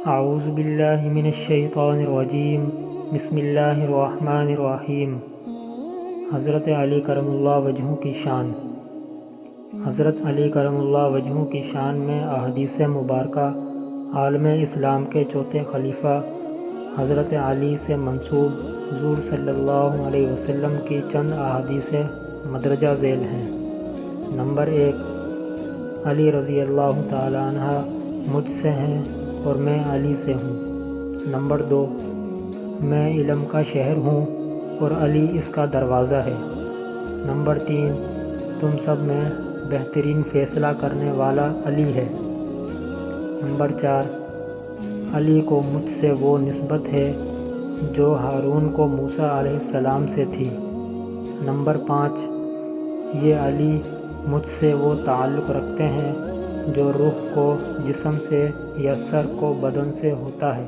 اعوذ باللہ من الشیطان الرجیم، بسم اللہ الرحمن الرحیم۔ حضرت علی کرم اللہ وجہہ کی شان۔ حضرت علی کرم اللہ وجہہ کی شان میں احادیث مبارکہ عالم اسلام کے چوتھے خلیفہ حضرت علی سے منسوب حضور صلی اللہ علیہ وسلم کی چند احادیث مدرجہ ذیل ہیں۔ نمبر 1، علی رضی اللہ تعالی عنہ مجھ سے ہیں اور میں علی سے ہوں۔ نمبر 2، میں علم کا شہر ہوں اور علی اس کا دروازہ ہے۔ نمبر 3، تم سب میں بہترین فیصلہ کرنے والا علی ہے۔ نمبر 4، علی کو مجھ سے وہ نسبت ہے جو ہارون کو موسیٰ علیہ السلام سے تھی۔ نمبر 5، یہ علی مجھ سے وہ تعلق رکھتے ہیں جو روح کو جسم سے یا سر کو بدن سے ہوتا ہے۔